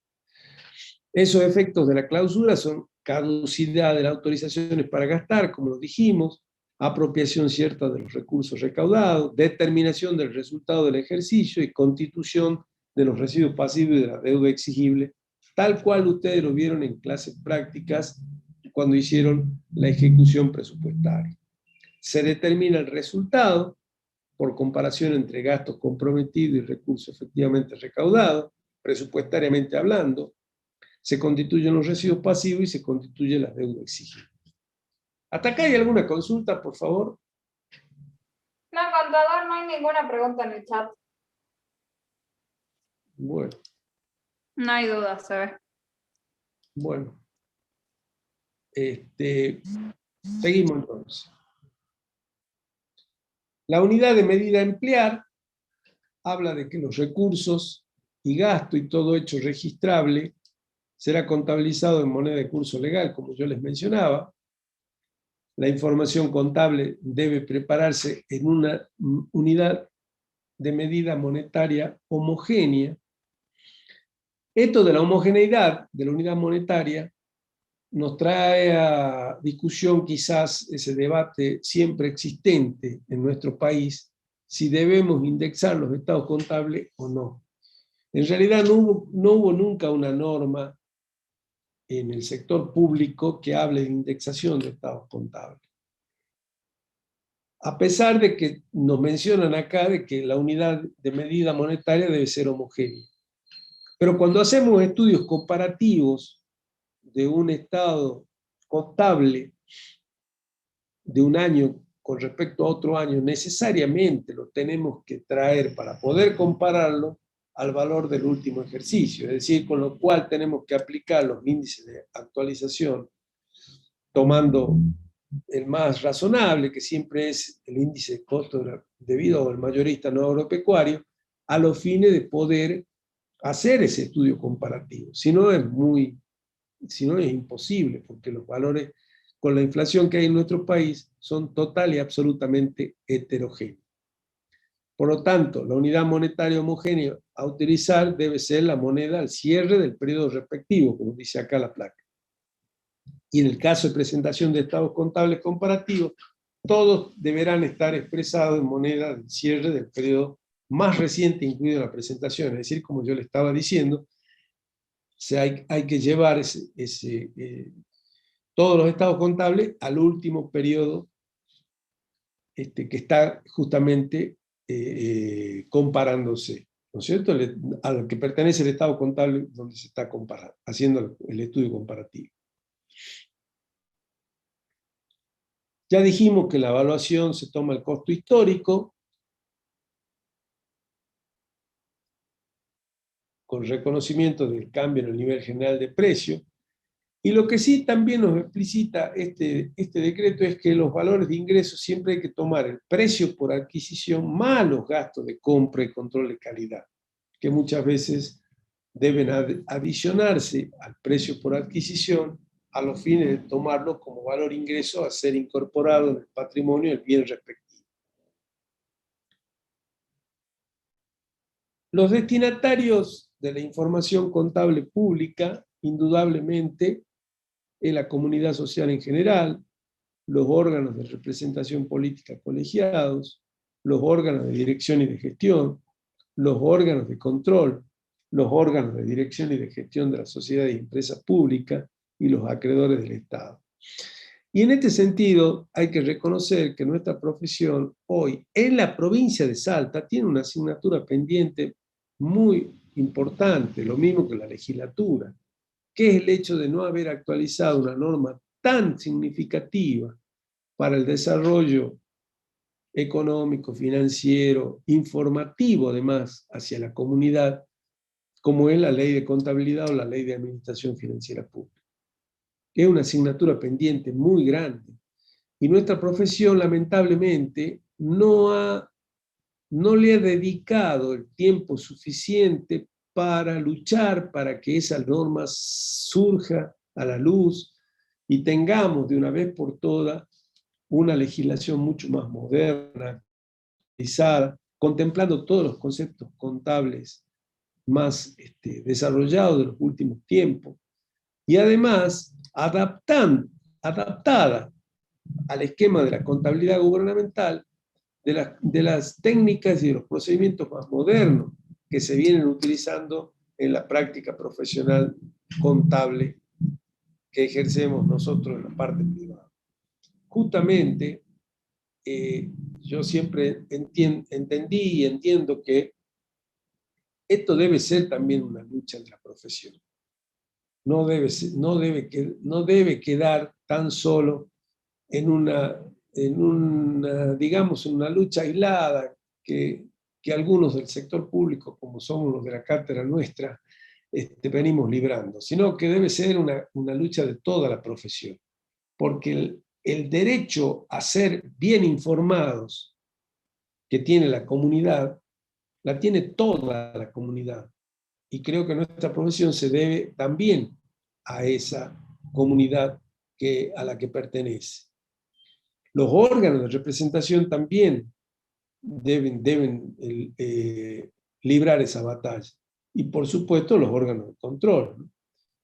Esos efectos de la clausura son caducidad de las autorizaciones para gastar, como lo dijimos, apropiación cierta de los recursos recaudados, determinación del resultado del ejercicio y constitución de los residuos pasivos y de la deuda exigible, tal cual ustedes lo vieron en clases prácticas cuando hicieron la ejecución presupuestaria. Se determina el resultado por comparación entre gastos comprometidos y recursos efectivamente recaudados, presupuestariamente hablando. Se constituyen los residuos pasivos y se constituye la deuda exigible. ¿Hasta acá hay alguna consulta, por favor? No, contador, no hay ninguna pregunta en el chat. Bueno. No hay duda, se ve. Bueno. Seguimos entonces. La unidad de medida a emplear habla de que los recursos y gasto y todo hecho registrable será contabilizado en moneda de curso legal, como yo les mencionaba. La información contable debe prepararse en una unidad de medida monetaria homogénea. Esto de la homogeneidad de la unidad monetaria nos trae a discusión quizás ese debate siempre existente en nuestro país, si debemos indexar los estados contables o no. En realidad no hubo nunca una norma en el sector público que hable de indexación de estados contables. A pesar de que nos mencionan acá de que la unidad de medida monetaria debe ser homogénea. Pero cuando hacemos estudios comparativos de un estado contable de un año con respecto a otro año, necesariamente lo tenemos que traer para poder compararlo al valor del último ejercicio, es decir, con lo cual tenemos que aplicar los índices de actualización tomando el más razonable, que siempre es el índice de costo debido al mayorista no agropecuario, a los fines de poder hacer ese estudio comparativo. Si no es imposible, porque los valores con la inflación que hay en nuestro país son total y absolutamente heterogéneos. Por lo tanto, la unidad monetaria homogénea a utilizar debe ser la moneda al cierre del periodo respectivo, como dice acá la placa. Y en el caso de presentación de estados contables comparativos, todos deberán estar expresados en moneda del cierre del periodo más reciente incluido en la presentación. Es decir, como yo le estaba diciendo, hay que llevar todos los estados contables al último periodo que está justamente comparándose. ¿no es cierto? A lo que pertenece el estado contable donde se está haciendo el estudio comparativo. Ya dijimos que la evaluación se toma el costo histórico, con reconocimiento del cambio en el nivel general de precio. Y lo que sí también nos explicita este decreto es que los valores de ingresos siempre hay que tomar el precio por adquisición más los gastos de compra y control de calidad, que muchas veces deben adicionarse al precio por adquisición a los fines de tomarlo como valor ingreso a ser incorporado en el patrimonio del bien respectivo. Los destinatarios de la información contable pública, indudablemente, es la comunidad social en general, los órganos de representación política colegiados, los órganos de dirección y de gestión, los órganos de control, los órganos de dirección y de gestión de las sociedades y empresas públicas y los acreedores del Estado. Y en este sentido hay que reconocer que nuestra profesión hoy en la provincia de Salta tiene una asignatura pendiente muy importante, lo mismo que la legislatura, que es el hecho de no haber actualizado una norma tan significativa para el desarrollo económico, financiero, informativo además hacia la comunidad, como es la ley de contabilidad o la ley de administración financiera pública. Es una asignatura pendiente muy grande y nuestra profesión lamentablemente no le ha dedicado el tiempo suficiente para luchar para que esa norma surja a la luz y tengamos de una vez por todas una legislación mucho más moderna, actualizada, contemplando todos los conceptos contables más desarrollados de los últimos tiempos, y además adaptada al esquema de la contabilidad gubernamental, de las técnicas y de los procedimientos más modernos que se vienen utilizando en la práctica profesional contable que ejercemos nosotros en la parte privada. Justamente, yo siempre entendí y entiendo que esto debe ser también una lucha de la profesión. No debe quedar tan solo en una digamos, una lucha aislada que algunos del sector público, como somos los de la cátedra nuestra, venimos librando, sino que debe ser una lucha de toda la profesión, porque el derecho a ser bien informados que tiene la comunidad, la tiene toda la comunidad. Y creo que nuestra profesión se debe también a esa comunidad a la que pertenece. Los órganos de representación también deben librar esa batalla. Y por supuesto los órganos de control, ¿no?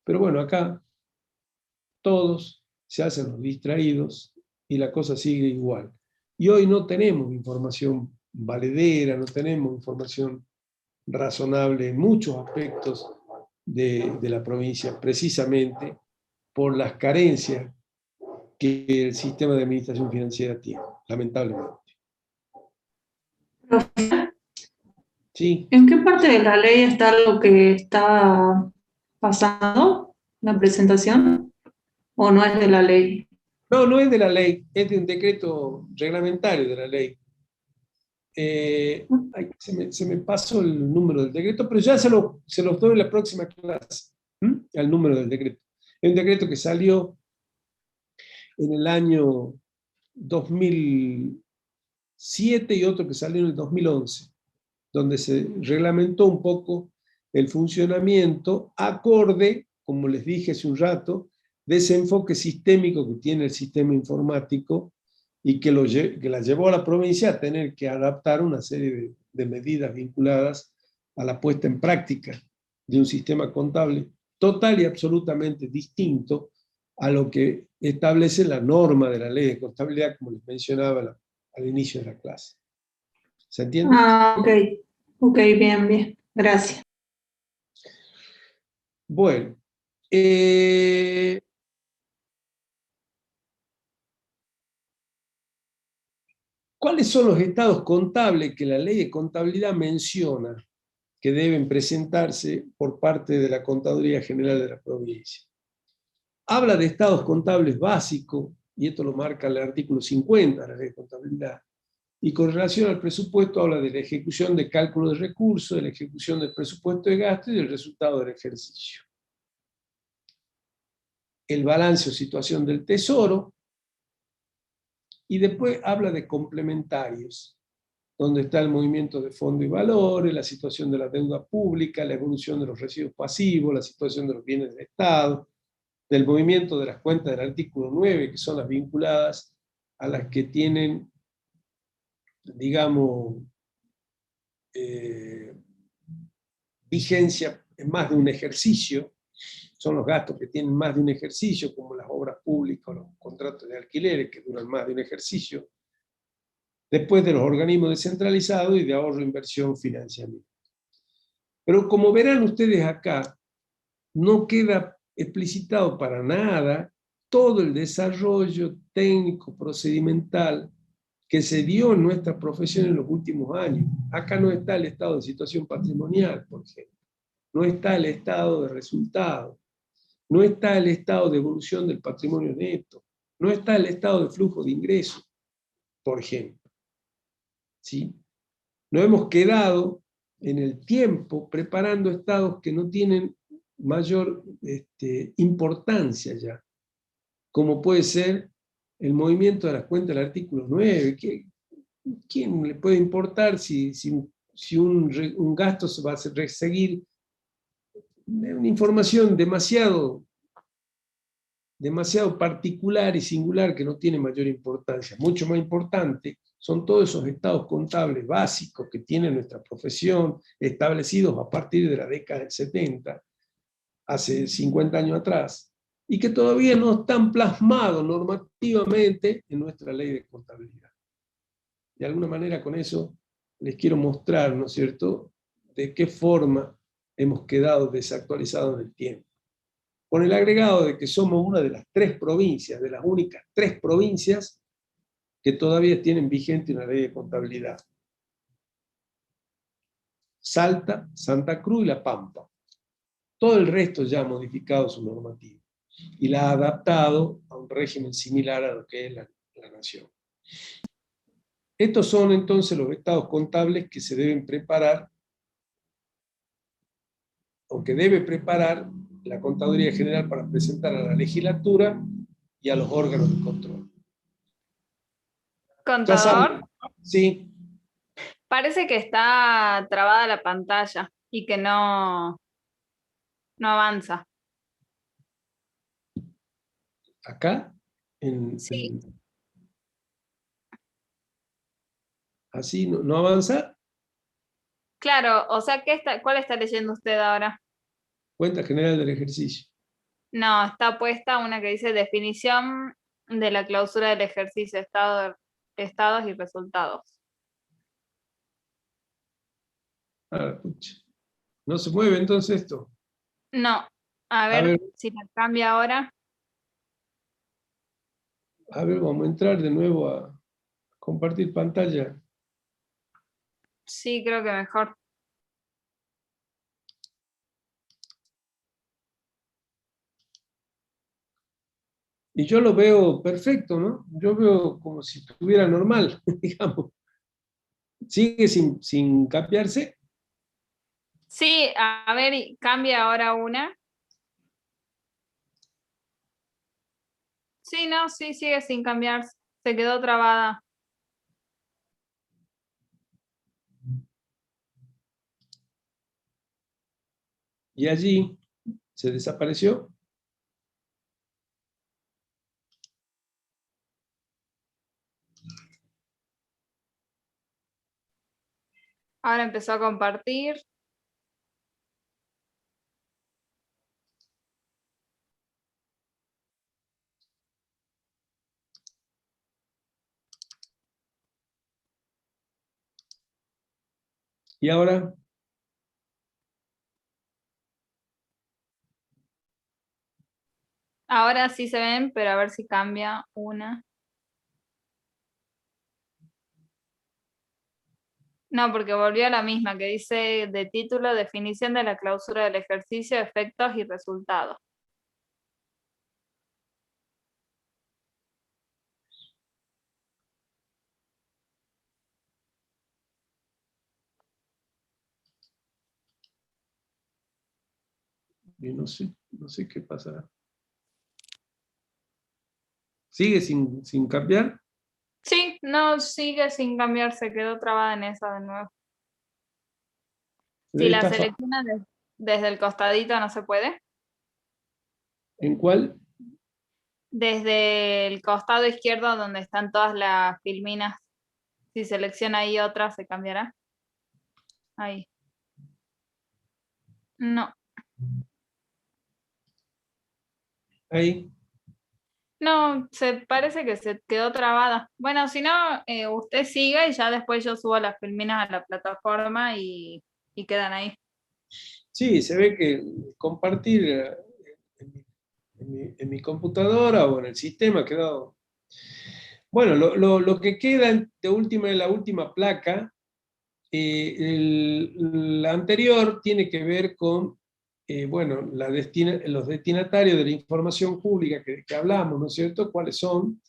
Pero bueno, acá todos se hacen los distraídos y la cosa sigue igual. Y hoy no tenemos información valedera, no tenemos información razonable en muchos aspectos de la provincia, precisamente por las carencias que el sistema de administración financiera tiene, lamentablemente. Sí. ¿En qué parte de la ley está lo que está pasando, la presentación? ¿O no es de la ley? No, no es de la ley, es de un decreto reglamentario de la ley. Se me pasó el número del decreto, pero ya se los doy en la próxima clase, el número del decreto. Es un decreto que salió en el año 2007 y otro que salió en el 2011, donde se reglamentó un poco el funcionamiento acorde, como les dije hace un rato, de ese enfoque sistémico que tiene el sistema informático y que la llevó a la provincia a tener que adaptar una serie de medidas vinculadas a la puesta en práctica de un sistema contable total y absolutamente distinto a lo que establece la norma de la ley de contabilidad, como les mencionaba al inicio de la clase. ¿Se entiende? Ah, ok. Ok, bien, bien. Gracias. Bueno, ¿cuáles son los estados contables que la ley de contabilidad menciona? que deben presentarse por parte de la Contaduría General de la provincia. Habla de estados contables básicos, y esto lo marca el artículo 50 de la Ley de Contabilidad, y con relación al presupuesto habla de la ejecución de cálculo de recursos, de la ejecución del presupuesto de gasto y del resultado del ejercicio. El balance o situación del tesoro, y después habla de complementarios, donde está el movimiento de fondo y valores, la situación de la deuda pública, la evolución de los residuos pasivos, la situación de los bienes de Estado, del movimiento de las cuentas del artículo 9, que son las vinculadas a las que tienen, digamos, vigencia en más de un ejercicio, son los gastos que tienen más de un ejercicio, como las obras públicas o los contratos de alquileres que duran más de un ejercicio, después de los organismos descentralizados y de ahorro, inversión, financiamiento. Pero como verán ustedes acá, no queda explicitado para nada todo el desarrollo técnico, procedimental, que se dio en nuestra profesión en los últimos años. Acá no está el estado de situación patrimonial, por ejemplo. No está el estado de resultado. No está el estado de evolución del patrimonio neto. No está el estado de flujo de ingresos, por ejemplo. ¿Sí? Nos hemos quedado en el tiempo preparando estados que no tienen mayor importancia ya, como puede ser el movimiento de las cuentas del artículo 9. ¿Quién le puede importar si un gasto se va a seguir? Es una información demasiado particular y singular que no tiene mayor importancia. Mucho más importante son todos esos estados contables básicos que tiene nuestra profesión, establecidos a partir de la década del 70, hace 50 años atrás, y que todavía no están plasmados normativamente en nuestra ley de contabilidad. De alguna manera con eso les quiero mostrar, ¿no es cierto?, de qué forma hemos quedado desactualizados en el tiempo. Con el agregado de que somos una de las 3 provincias, de las únicas 3 provincias que todavía tienen vigente una ley de contabilidad. Salta, Santa Cruz y La Pampa. Todo el resto ya ha modificado su normativa y la ha adaptado a un régimen similar a lo que es la nación. Estos son entonces los estados contables que se deben preparar, o que debe preparar la Contaduría General para presentar a la legislatura y a los órganos de control. Ya saben, Contador, sí, parece que está trabada la pantalla y que no avanza. acá, Sí. así no avanza. Claro, o sea, ¿cuál está leyendo usted ahora? Cuenta general del ejercicio. No, está puesta una que dice definición de la clausura del ejercicio, estados y resultados. Ah, pucha. No se mueve entonces esto. No, a A ver ver, si la cambia ahora. vamos a entrar de nuevo a compartir pantalla. Sí, creo que mejor. Y yo lo veo perfecto, ¿no? Yo veo como si estuviera normal, digamos. Sigue sin cambiarse. Sí, a ver, cambia ahora una. Sí, no, sí, sigue sin cambiar. Se quedó trabada. Y allí se desapareció. Ahora empezó a compartir. Y ahora, Ahora sí se ven, pero a ver si cambia una. No, porque volvió a la misma, que dice de título, definición de la clausura del ejercicio, efectos y resultados. Y no sé qué pasará. ¿Sigue sin cambiar? Sí, no, sigue sin cambiar, se quedó trabada en esa de nuevo. Si la Está selecciona desde el costadito no se puede. ¿En cuál? Desde el costado izquierdo donde están todas las filminas, si selecciona ahí otra, se cambiará. Ahí. No, Ahí. no, se parece que se quedó trabada. Bueno, si no, usted sigue y ya después yo subo las filminas a la plataforma y quedan ahí. Sí, se ve que compartir en mi computadora o en el sistema ha quedado. Bueno, lo que queda de última en la última placa, la anterior tiene que ver con, bueno, los destinatarios de la información pública que hablamos, ¿no es cierto? ¿Cuáles son?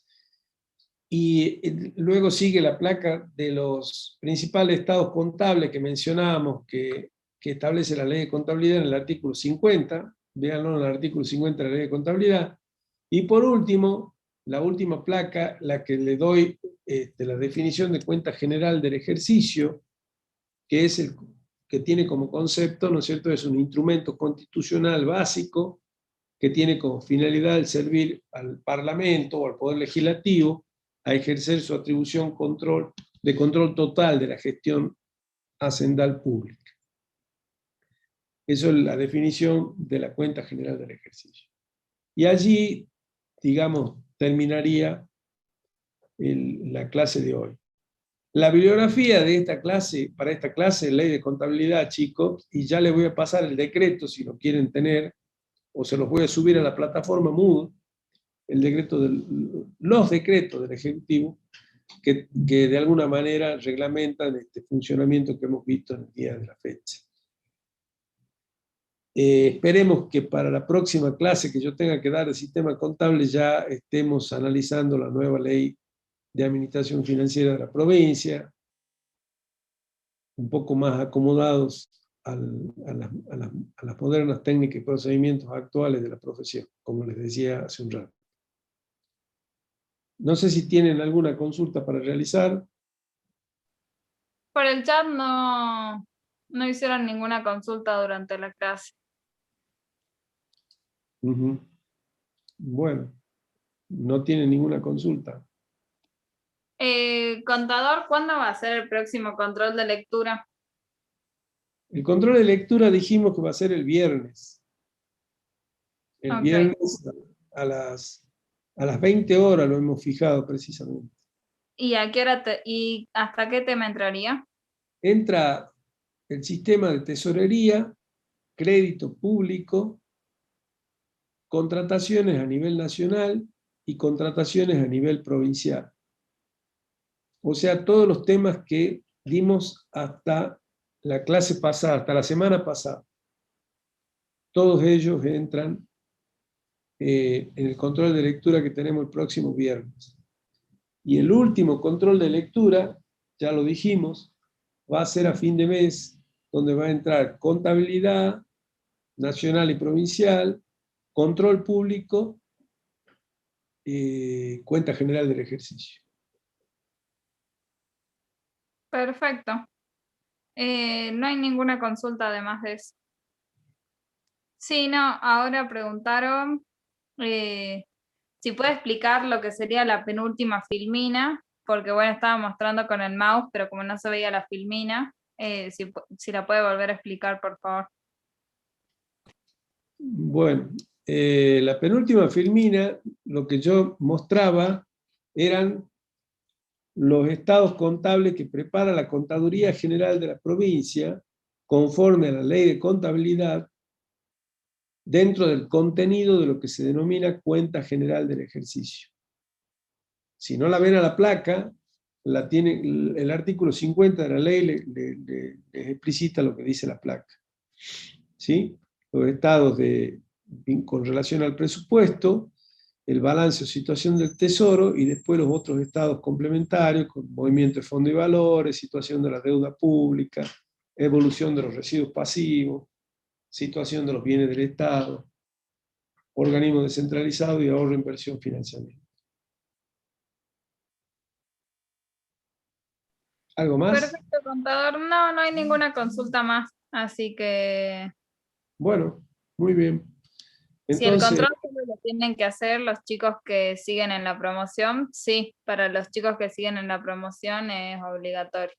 Y luego sigue la placa de los principales estados contables que mencionábamos, que establece la ley de contabilidad en el artículo 50, véanlo en el artículo 50 de la ley de contabilidad. Y por último, la última placa, la que le doy la definición de cuenta general del ejercicio, que es el que tiene como concepto, ¿no es cierto?, es un instrumento constitucional básico que tiene como finalidad el servir al Parlamento o al Poder Legislativo a ejercer su atribución de control total de la gestión hacendal pública. Eso es la definición de la cuenta general del ejercicio. Y allí, digamos, terminaría la clase de hoy. La bibliografía de esta clase, para esta clase, ley de contabilidad, chicos, y ya les voy a pasar el decreto si lo quieren tener, o se los voy a subir a la plataforma Moodle, los decretos del Ejecutivo, que de alguna manera reglamentan este funcionamiento que hemos visto en el día de la fecha. Esperemos que para la próxima clase que yo tenga que dar de sistema contable ya estemos analizando la nueva ley de administración financiera de la provincia, un poco más acomodados a las modernas técnicas y procedimientos actuales de la profesión, como les decía hace un rato. No sé si tienen alguna consulta para realizar. Por el chat no hicieron ninguna consulta durante la clase. Bueno, no tienen ninguna consulta. Contador, ¿cuándo va a ser el próximo control de lectura? El control de lectura dijimos que va a ser el viernes. El viernes a las 20 horas lo hemos fijado precisamente. ¿Y a qué hora y hasta qué tema entraría? Entra el sistema de tesorería, crédito público, contrataciones a nivel nacional y contrataciones a nivel provincial. O sea, todos los temas que dimos hasta la clase pasada, hasta la semana pasada. Todos ellos entran en el control de lectura que tenemos el próximo viernes. Y el último control de lectura, ya lo dijimos, va a ser a fin de mes, donde va a entrar contabilidad nacional y provincial, control público, cuenta general del ejercicio. Perfecto. No hay ninguna consulta además de eso. Sí, no, ahora preguntaron si puede explicar lo que sería la penúltima filmina, porque bueno, estaba mostrando con el mouse, pero como no se veía la filmina, si la puede volver a explicar, por favor. Bueno, la penúltima filmina, lo que yo mostraba eran los estados contables que prepara la Contaduría General de la provincia, conforme a la ley de contabilidad, dentro del contenido de lo que se denomina cuenta general del ejercicio. Si no la ven a la placa, el artículo 50 de la ley les explicita lo que dice la placa. ¿Sí? Los estados con relación al presupuesto, el balance o situación del tesoro, y después los otros estados complementarios, con movimiento de fondo y valores, situación de la deuda pública, evolución de los residuos pasivos, situación de los bienes del Estado, organismo descentralizado y ahorro, inversión, financiamiento. ¿Algo más? Perfecto, contador. No, no hay ninguna consulta más, así que Bueno, muy bien. si el Entonces, control solo lo tienen que hacer los chicos que siguen en la promoción, sí, para los chicos que siguen en la promoción es obligatorio.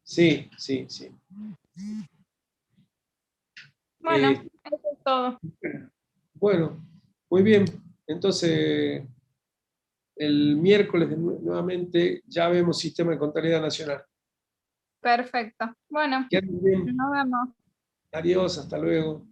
sí, sí, sí. Bueno, eso es todo. Bueno, muy bien. Entonces, el miércoles nuevamente ya vemos Sistema de Contabilidad Nacional. Perfecto. Bueno, Que anden bien. nos vemos. Adiós, hasta luego.